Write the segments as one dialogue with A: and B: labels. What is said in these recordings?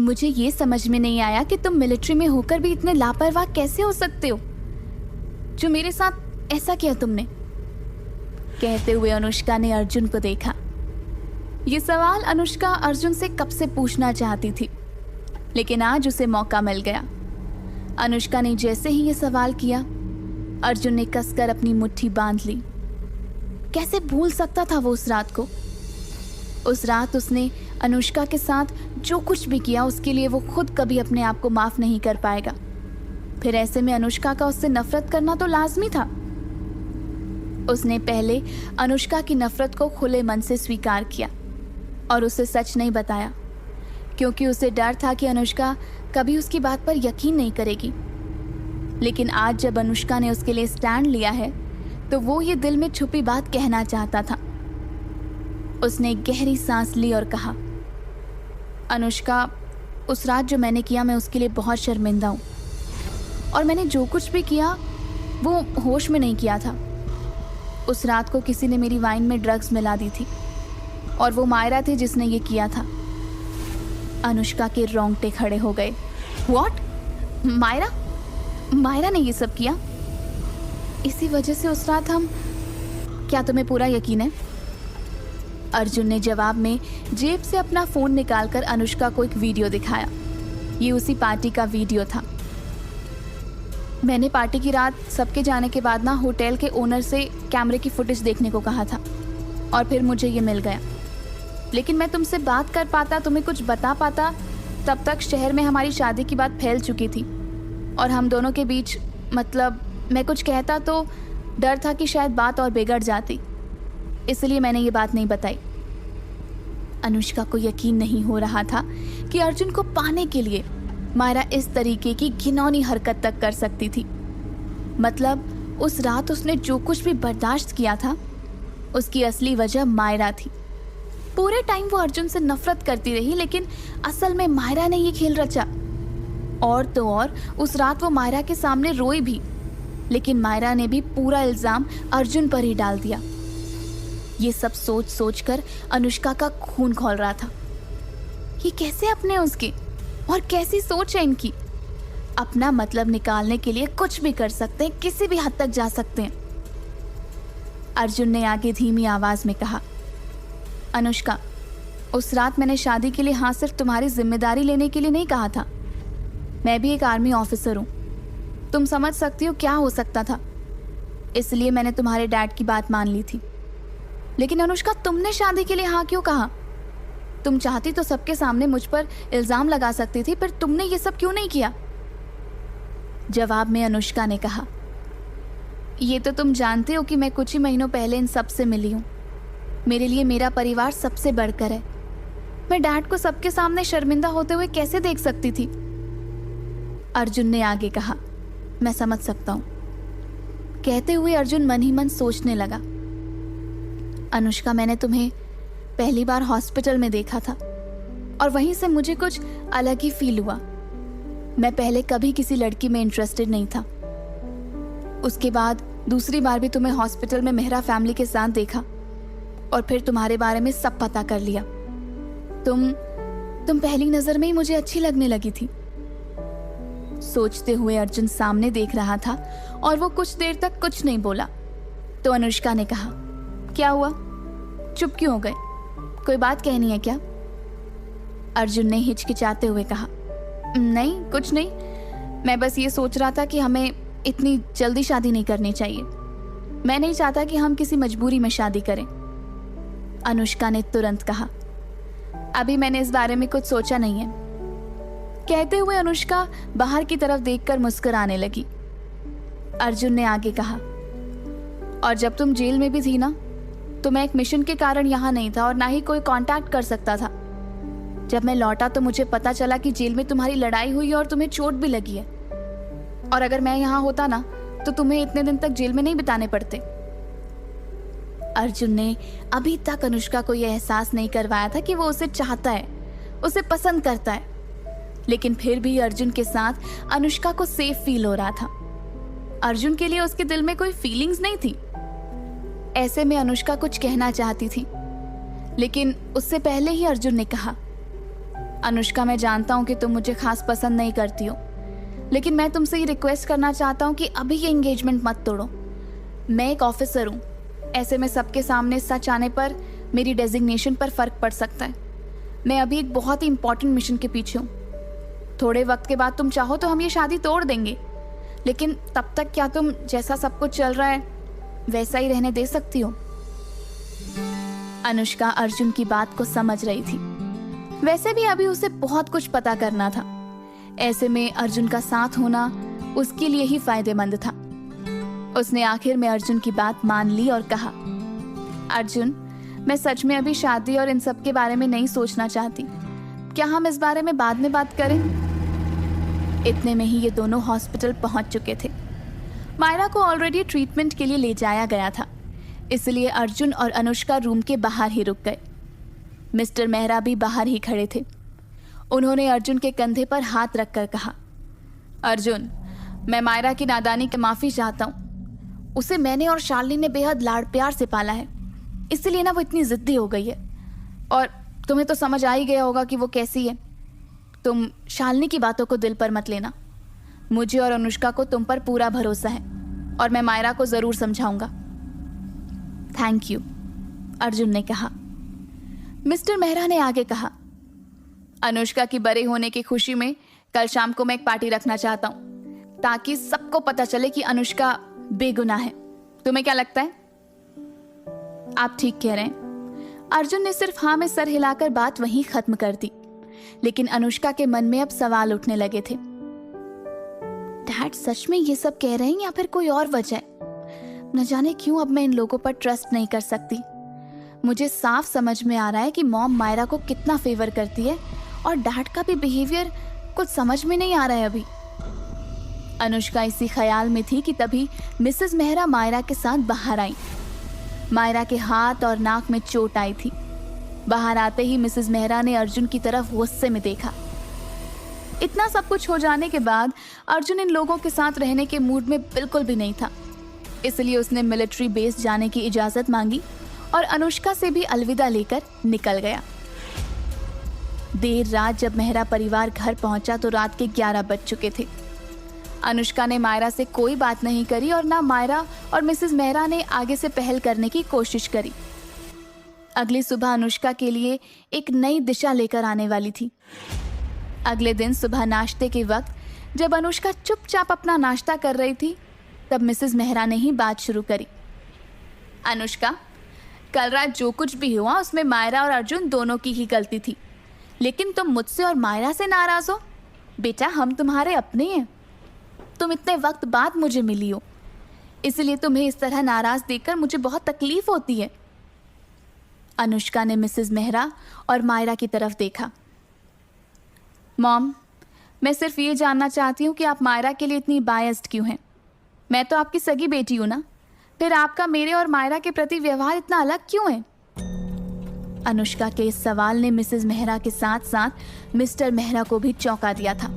A: मुझे ये समझ में नहीं आया कि तुम मिलिट्री में होकर भी इतने लापरवाह कैसे हो सकते हो, जो मेरे साथ ऐसा किया तुमने। कहते हुए अनुष्का ने अर्जुन को देखा। ये सवाल अनुष्का अर्जुन से कब से पूछना चाहती थी, लेकिन आज उसे मौका मिल गया। अनुष्का ने जैसे ही ये सवाल किया, अर्जुन ने कसकर अपनी मुट्ठी बांध ली। कैसे भूल सकता था वो उस रात को। उस रात उसने अनुष्का के साथ जो कुछ भी किया, उसके लिए वो खुद कभी अपने आप को माफ नहीं कर पाएगा। फिर ऐसे में अनुष्का का उससे नफरत करना तो लाजमी था। उसने पहले अनुष्का की नफरत को खुले मन से स्वीकार किया और उसे सच नहीं बताया, क्योंकि उसे डर था कि अनुष्का कभी उसकी बात पर यकीन नहीं करेगी। लेकिन आज जब अनुष्का ने उसके लिए स्टैंड लिया है, तो वो ये दिल में छुपी बात कहना चाहता था। उसने एक गहरी सांस ली और कहा, अनुष्का, उस रात जो मैंने किया, मैं उसके लिए बहुत शर्मिंदा हूँ। और मैंने जो कुछ भी किया वो होश में नहीं किया था। उस रात को किसी ने मेरी वाइन में ड्रग्स मिला दी थी और वो मायरा थी जिसने ये किया था। अनुष्का के रोंगटे खड़े हो गए। व्हाट? मायरा? मायरा ने ये सब किया? इसी वजह से उस रात हम... क्या तुम्हें पूरा यकीन है? अर्जुन ने जवाब में जेब से अपना फोन निकालकर अनुष्का को एक वीडियो दिखाया। ये उसी पार्टी का वीडियो था। मैंने पार्टी की रात सबके जाने के बाद ना होटल के ओनर से कैमरे की फुटेज देखने को कहा था और फिर मुझे ये मिल गया। लेकिन मैं तुमसे बात कर पाता, तुम्हें कुछ बता पाता, तब तक शहर में हमारी शादी की बात फैल चुकी थी और हम दोनों के बीच, मतलब मैं कुछ कहता तो डर था कि शायद बात और बिगड़ जाती, इसलिए मैंने ये बात नहीं बताई। अनुष्का को यकीन नहीं हो रहा था कि अर्जुन को पाने के लिए मायरा इस तरीके की घिनौनी हरकत तक कर सकती थी। मतलब उस रात उसने जो कुछ भी बर्दाश्त किया था, उसकी असली वजह मायरा थी। पूरे टाइम वो अर्जुन से नफरत करती रही, लेकिन असल में मायरा ने ये खेल रचा। और तो और उस रात वो मायरा के सामने रोई भी, लेकिन मायरा ने भी पूरा इल्जाम अर्जुन पर ही डाल दिया। ये सब सोच सोच कर अनुष्का का खून खौल रहा था। ये कैसे अपने उसके, और कैसी सोच है इनकी। अपना मतलब निकालने के लिए कुछ भी कर सकते हैं, किसी भी हद तक जा सकते हैं। अर्जुन ने आगे धीमी आवाज में कहा, अनुष्का, उस रात मैंने शादी के लिए हाँ सिर्फ तुम्हारी जिम्मेदारी लेने के लिए नहीं कहा था। मैं भी एक आर्मी ऑफिसर हूँ, तुम समझ सकती हो क्या हो सकता था, इसलिए मैंने तुम्हारे डैड की बात मान ली थी। लेकिन अनुष्का, तुमने शादी के लिए हाँ क्यों कहा? तुम चाहती तो सबके सामने मुझ पर इल्जाम लगा सकती थी, फिर तुमने ये सब क्यों नहीं किया? जवाब में अनुष्का ने कहा, ये तो तुम जानते हो कि मैं कुछ ही महीनों पहले इन सब से मिली हूँ। मेरे लिए मेरा परिवार सबसे बढ़कर है। मैं डैड को सबके सामने शर्मिंदा होते हुए कैसे देख सकती थी? अर्जुन ने आगे कहा, मैं समझ सकता हूँ। कहते हुए अर्जुन मन ही मन सोचने लगा, अनुष्का, मैंने तुम्हें पहली बार हॉस्पिटल में देखा था और वहीं से मुझे कुछ अलग ही फील हुआ। मैं पहले कभी किसी लड़की में इंटरेस्टेड नहीं था। उसके बाद दूसरी बार भी तुम्हें हॉस्पिटल में मेहरा फैमिली के साथ देखा और फिर तुम्हारे बारे में सब पता कर लिया। तुम पहली नजर में ही मुझे अच्छी लगने लगी थी। सोचते हुए अर्जुन सामने देख रहा था और वो कुछ देर तक कुछ नहीं बोला। तो अनुष्का ने कहा, क्या हुआ? चुप क्यों हो गए? कोई बात कहनी है क्या? अर्जुन ने हिचकिचाते हुए कहा, नहीं, कुछ नहीं। मैं बस ये सोच रहा था कि हमें इतनी जल्दी शादी नहीं करनी चाहिए। मैं नहीं चाहता कि हम किसी मजबूरी में शादी करें। अनुष्का ने तुरंत कहा, अभी मैंने इस बारे में कुछ सोचा नहीं है। कहते हुए अनुष्का बाहर की तरफ देखकर मुस्कुराने लगी। अर्जुन ने आगे कहा, और जब तुम जेल में भी थी ना, तो मैं एक मिशन के कारण यहाँ नहीं था और ना ही कोई कांटेक्ट कर सकता था। जब मैं लौटा तो मुझे पता चला कि जेल में तुम्हारी लड़ाई हुई और तुम्हें चोट भी लगी है। और अगर मैं यहाँ होता ना, तो तुम्हें इतने दिन तक जेल में नहीं बिताने पड़ते। अर्जुन ने अभी तक अनुष्का को यह एहसास नहीं करवाया था कि वो उसे चाहता है, उसे पसंद करता है, लेकिन फिर भी अर्जुन के साथ अनुष्का को सेफ फील हो रहा था। अर्जुन के लिए उसके दिल में कोई फीलिंग्स नहीं थी। ऐसे में अनुष्का कुछ कहना चाहती थी, लेकिन उससे पहले ही अर्जुन ने कहा, अनुष्का, मैं जानता हूँ कि तुम मुझे खास पसंद नहीं करती हो, लेकिन मैं तुमसे ये रिक्वेस्ट करना चाहता हूँ कि अभी ये एंगेजमेंट मत तोड़ो। मैं एक ऑफिसर हूँ, ऐसे में सबके सामने सच आने पर मेरी डेजिग्नेशन पर फ़र्क पड़ सकता है। मैं अभी एक बहुत ही इंपॉर्टेंट मिशन के पीछे हूँ। थोड़े वक्त के बाद तुम चाहो तो हम ये शादी तोड़ देंगे, लेकिन तब तक क्या तुम जैसा सब कुछ चल रहा है वैसा ही रहने दे सकती हो? अनुष्का अर्जुन की बात को समझ रही थी। वैसे भी अभी उसे बहुत कुछ पता करना था। ऐसे में अर्जुन का साथ होना उसके लिए ही फायदेमंद था। उसने आखिर में अर्जुन की बात मान ली और कहा, अर्जुन, मैं सच में अभी शादी और इन सब के बारे में नहीं सोचना चाहती। क्या हम इस बारे में बाद में बात करें? इतने में ही ये दोनों हॉस्पिटल पहुंच चुके थे। मायरा को ऑलरेडी ट्रीटमेंट के लिए ले जाया गया था, इसलिए अर्जुन और अनुष्का रूम के बाहर ही रुक गए। मिस्टर मेहरा भी बाहर ही खड़े थे। उन्होंने अर्जुन के कंधे पर हाथ रखकर कहा, अर्जुन, मैं मायरा की नादानी की माफ़ी चाहता हूँ। उसे मैंने और शालिनी ने बेहद लाड़ प्यार से पाला है, इसलिए ना वो इतनी ज़िद्दी हो गई है। और तुम्हें तो समझ आ ही गया होगा कि वो कैसी है। तुम शालिनी की बातों को दिल पर मत लेना। मुझे और अनुष्का को तुम पर पूरा भरोसा है और मैं मायरा को ज़रूर समझाऊंगा। थैंक यू, अर्जुन ने कहा। मिस्टर मेहरा ने आगे कहा, अनुष्का की बड़े होने की खुशी में कल शाम को मैं एक पार्टी रखना चाहता हूँ, ताकि सबको पता चले कि अनुष्का बेगुनाह है। तुम्हें क्या लगता है? आप ठीक कह रहे हैं। अर्जुन ने सिर्फ हाँ में सर हिलाकर बात वहीं खत्म कर दी, लेकिन अनुष्का के मन में अब सवाल उठने लगे थे। डैड सच में ये सब कह रहे हैं या फिर कोई और वजह है? न जाने क्यों अब मैं इन लोगों पर ट्रस्ट नहीं कर सकती। मुझे साफ समझ में आ रहा है कि मॉम मायरा को कितना फेवर करती है और डैड का भी बिहेवियर कुछ समझ में नहीं आ रहा है अभी। अनुष्का इसी ख्याल में थी कि तभी मिसेस मेहरा मायरा के साथ बाहर आई। मायरा के हाथ और नाक में चोट आई थी। बाहर आते ही मिसेस मेहरा ने अर्जुन की तरफ गुस्से में देखा। इतना सब कुछ हो जाने के बाद अर्जुन इन लोगों के साथ रहने के मूड में बिल्कुल भी नहीं था, इसलिए उसने मिलिट्री बेस जाने की इजाज़त मांगी और अनुष्का से भी अलविदा लेकर निकल गया। देर रात जब मेहरा परिवार घर पहुंचा तो रात के 11 बज चुके थे। अनुष्का ने मायरा से कोई बात नहीं करी और ना मायरा और मिसेस मेहरा ने आगे से पहल करने की कोशिश करी। अगली सुबह अनुष्का के लिए एक नई दिशा लेकर आने वाली थी। अगले दिन सुबह नाश्ते के वक्त जब अनुष्का चुपचाप अपना नाश्ता कर रही थी, तब मिसेस मेहरा ने ही बात शुरू करी। अनुष्का, कल रात जो कुछ भी हुआ उसमें मायरा और अर्जुन दोनों की ही गलती थी, लेकिन तुम मुझसे और मायरा से नाराज़ हो। बेटा, हम तुम्हारे अपने हैं। तुम इतने वक्त बाद मुझे मिली हो, इसलिए तुम्हें इस तरह नाराज़ देखकर मुझे बहुत तकलीफ होती है। अनुष्का ने मिसेस मेहरा और मायरा की तरफ देखा। मॉम, मैं सिर्फ ये जानना चाहती हूँ कि आप मायरा के लिए इतनी बायस्ड क्यों हैं? मैं तो आपकी सगी बेटी हूँ ना, फिर आपका मेरे और मायरा के प्रति व्यवहार इतना अलग क्यों है? अनुष्का के इस सवाल ने मिसेस मेहरा के साथ साथ मिस्टर मेहरा को भी चौंका दिया था।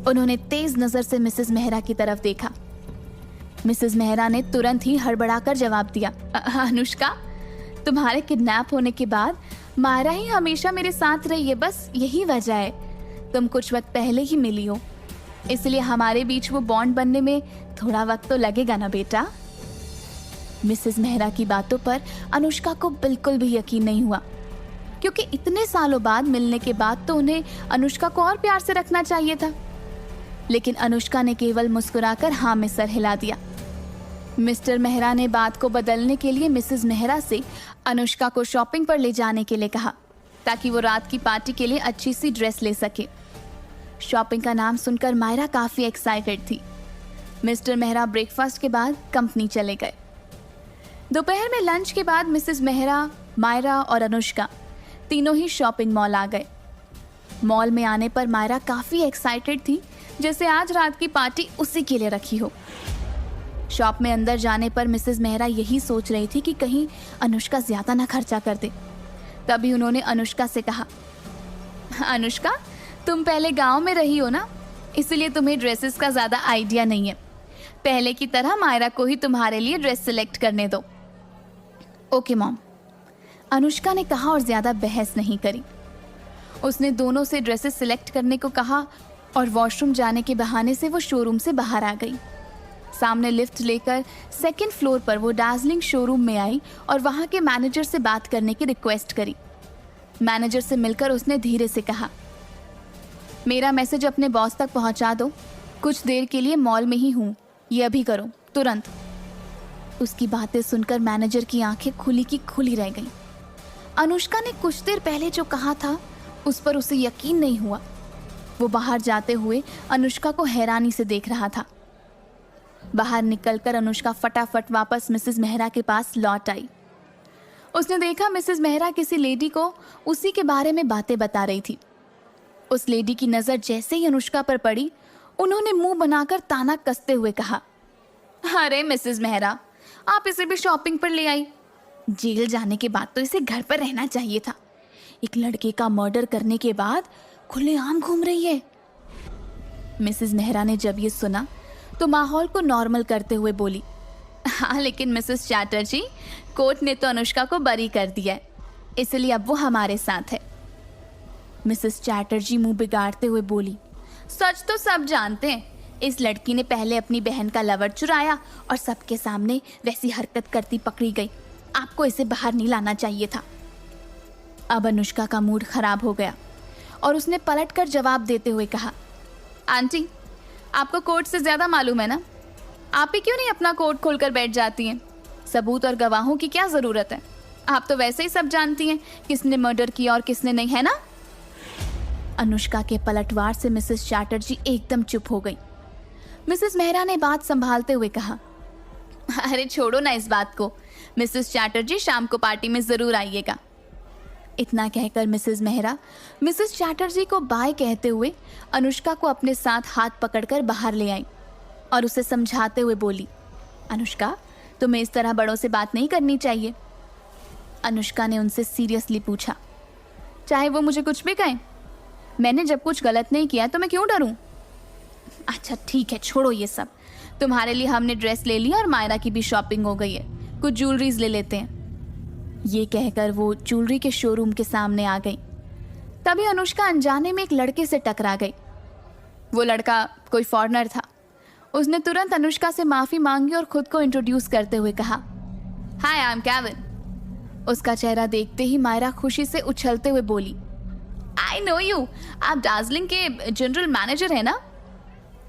A: उन्होंने तेज नजर से मिसेस मेहरा की तरफ देखा। मिसेस मेहरा ने तुरंत ही हड़बड़ाकर जवाब दिया, अनुष्का, तुम्हारे किडनैप होने के बाद मायरा ही हमेशा मेरे साथ रही है, बस यही वजह है। तुम कुछ वक्त पहले ही मिली हो, इसलिए हमारे बीच वो बॉन्ड बनने में थोड़ा वक्त तो लगेगा ना बेटा। मिसेस मेहरा की बातों पर अनुष्का को बिल्कुल भी यकीन नहीं हुआ, क्योंकि इतने सालों बाद मिलने के बाद तो उन्हें अनुष्का को और प्यार से रखना चाहिए था। लेकिन अनुष्का ने केवल मुस्कुराकर हाँ में सर हिला दिया। मिस्टर मेहरा ने बात को बदलने के लिए मिसेस मेहरा से अनुष्का को शॉपिंग पर ले जाने के लिए कहा, ताकि वो रात की पार्टी के लिए अच्छी सी ड्रेस ले सके। शॉपिंग का नाम सुनकर मायरा काफ़ी एक्साइटेड थी। मिस्टर मेहरा ब्रेकफास्ट के बाद कंपनी चले गए। दोपहर में लंच के बाद मिसेस मेहरा, मायरा और अनुष्का तीनों ही शॉपिंग मॉल आ गए। मॉल में आने पर मायरा काफ़ी एक्साइटेड थी, जैसे आज रात की पार्टी उसी के लिए रखी हो। शॉप में अंदर जाने पर मिसेस मेहरा यही सोच रही थी कि कहीं अनुष्का ज़्यादा ना खर्चा कर दे। तभी उन्होंने अनुष्का से कहा, अनुष्का, तुम पहले गांव में रही हो ना, इसलिए तुम्हें ड्रेसेस का ज़्यादा आइडिया नहीं है। पहले की तरह मायरा को ही तुम्हारे लिए ड्रेस सिलेक्ट करने दो। ओके मॉम, अनुष्का ने कहा और ज़्यादा बहस नहीं करी। उसने दोनों से ड्रेसेस सिलेक्ट करने को कहा और वॉशरूम जाने के बहाने से वो शोरूम से बाहर आ गई। सामने लिफ्ट लेकर सेकंड फ्लोर पर वो डार्जिलिंग शोरूम में आई और वहाँ के मैनेजर से बात करने की रिक्वेस्ट करी। मैनेजर से मिलकर उसने धीरे से कहा, मेरा मैसेज अपने बॉस तक पहुँचा दो, कुछ देर के लिए मॉल में ही हूँ, ये अभी करो तुरंत। उसकी बातें सुनकर मैनेजर की आंखें खुली की खुली रह गईं। अनुष्का ने कुछ देर पहले जो कहा था उस पर उसे यकीन नहीं हुआ। वो बाहर जाते हुए अनुष्का को हैरानी से देख रहा था। बाहर निकलकर अनुष्का फटाफट वापस मिसेस मेहरा के पास लौट आई। उसने देखा मिसेस मेहरा किसी लेडी को उसी के बारे में बातें बता रही थी। उस लेडी की नज़र जैसे ही अनुष्का पर पड़ी, उन्होंने मुंह बनाकर ताना कसते हुए कहा, अरे मिसेस मेहरा, आप इसे भी शॉपिंग पर ले आई। जेल जाने के बाद तो इसे घर पर रहना चाहिए था। एक लड़के का मर्डर करने के बाद खुलेआम घूम रही है। मिसेस मेहरा ने जब ये सुना तो माहौल को नॉर्मल करते हुए बोली, हाँ लेकिन मिसेस चैटर्जी, कोर्ट ने तो अनुष्का को बरी कर दिया है, इसलिए अब वो हमारे साथ है। मिसेस चैटर्जी मुंह बिगाड़ते हुए बोली, सच तो सब जानते हैं, इस लड़की ने पहले अपनी बहन का लवर चुराया और सबके सामने वैसी हरकत करती पकड़ी गई। आपको इसे बाहर नहीं लाना चाहिए था। अब अनुष्का का मूड खराब हो गया और उसने पलटकर जवाब देते हुए कहा, आंटी, आपको कोर्ट से ज्यादा मालूम है ना, आप ही क्यों नहीं अपना कोर्ट खोलकर बैठ जाती हैं? सबूत और गवाहों की क्या जरूरत है? आप तो वैसे ही सब जानती हैं किसने मर्डर किया और किसने नहीं, है ना? अनुष्का के पलटवार से मिसेस चैटर्जी एकदम चुप हो गई। मिसेस मेहरा ने बात संभालते हुए कहा, अरे छोड़ो ना इस बात को, मिसेस चैटर्जी शाम को पार्टी में जरूर आइएगा। इतना कहकर मिसेस मेहरा मिसेस चैटर्जी को बाय कहते हुए अनुष्का को अपने साथ हाथ पकड़कर बाहर ले आई और उसे समझाते हुए बोली, अनुष्का, तुम्हें इस तरह बड़ों से बात नहीं करनी चाहिए। अनुष्का ने उनसे सीरियसली पूछा, चाहे वो मुझे कुछ भी कहें, मैंने जब कुछ गलत नहीं किया तो मैं क्यों डरूं? अच्छा ठीक है, छोड़ो ये सब। तुम्हारे लिए हमने ड्रेस ले लिया और मायरा की भी शॉपिंग हो गई है, कुछ ज्वेलरीज ले लेते हैं। ये कहकर वो ज्वेलरी के शोरूम के सामने आ गई। तभी अनुष्का अनजाने में एक लड़के से टकरा गई। वो लड़का कोई फॉरेनर था। उसने तुरंत अनुष्का से माफ़ी मांगी और खुद को इंट्रोड्यूस करते हुए कहा, हाय, आई एम केविन। उसका चेहरा देखते ही मायरा खुशी से उछलते हुए बोली, आई नो यू, आप दार्जिलिंग के जनरल मैनेजर हैं ना?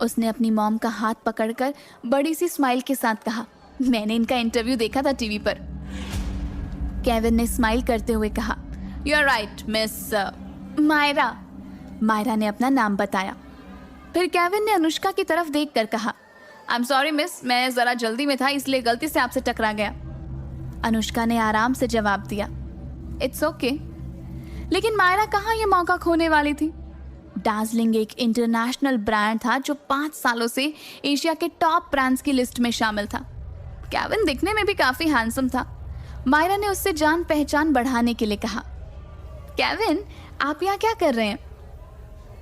A: उसने अपनी मॉम का हाथ पकड़कर बड़ी सी स्माइल के साथ कहा, मैंने इनका इंटरव्यू देखा था टीवी पर। केविन ने स्माइल करते हुए कहा, you are right miss Myra. Myra ने अपना नाम बताया। फिर केविन ने अनुष्का की तरफ देखकर कहा, आई एम सॉरी मिस, मैं ज़रा जल्दी में था इसलिए गलती से आपसे टकरा गया। अनुष्का ने आराम से जवाब दिया, इट्स ओके। लेकिन मायरा कहाँ ये मौका खोने वाली थी। दार्जिलिंग एक इंटरनेशनल ब्रांड था जो 5 सालों से एशिया के टॉप ब्रांड्स की लिस्ट में शामिल था। केविन दिखने में भी काफ़ी हैंडसम था। मायरा ने उससे जान पहचान बढ़ाने के लिए कहा, केविन, आप यहाँ क्या कर रहे हैं?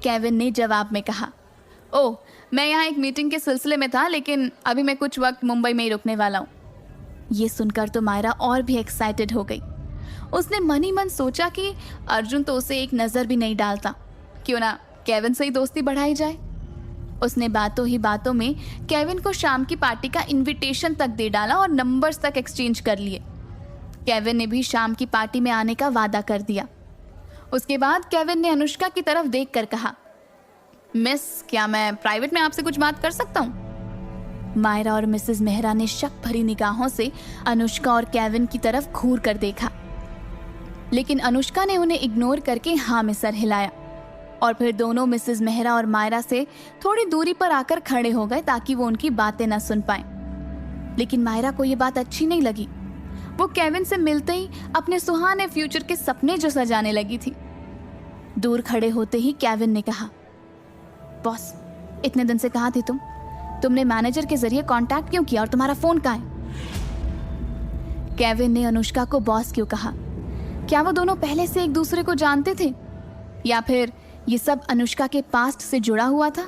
A: केविन ने जवाब में कहा, ओह, मैं यहाँ एक मीटिंग के सिलसिले में था, लेकिन अभी मैं कुछ वक्त मुंबई में ही रुकने वाला हूँ। ये सुनकर तो मायरा और भी एक्साइटेड हो गई। उसने मन ही मन सोचा कि अर्जुन तो उसे एक नज़र भी नहीं डालता, क्यों ना केविन से ही दोस्ती बढ़ाई जाए। उसने बातों ही बातों में केविन को शाम की पार्टी का इनविटेशन तक दे डाला और नंबर्स तक एक्सचेंज कर लिए। केविन ने भी शाम की पार्टी में आने का वादा कर दिया। उसके बाद केविन ने अनुष्का की तरफ देखकर कहा, मिस, क्या मैं प्राइवेट में आपसे कुछ बात कर सकता हूँ? मायरा और मिसेस मेहरा ने शक भरी निगाहों से अनुष्का और केविन की तरफ घूर कर देखा, लेकिन अनुष्का ने उन्हें इग्नोर करके हाँ में सर हिलाया और फिर दोनों मिसेस मेहरा और मायरा से थोड़ी दूरी पर आकर खड़े हो गए ताकि वो उनकी बातें न सुन पाएं। लेकिन मायरा को ये बात अच्छी नहीं लगी। वो केविन से मिलते ही अपने सुहाने फ्यूचर के सपने जो सजाने लगी थी। दूर खड़े होते ही केविन ने कहा, बॉस, इतने दिन से कहाँ थी तुमने मैनेजर के जरिए कांटेक्ट क्यों किया और तुम्हारा फोन कहाँ है? केविन ने अनुष्का को बॉस क्यों कहा? क्या वो दोनों पहले से एक दूसरे को जानते थे या फिर ये सब अनुष्का के पास्ट से जुड़ा हुआ था?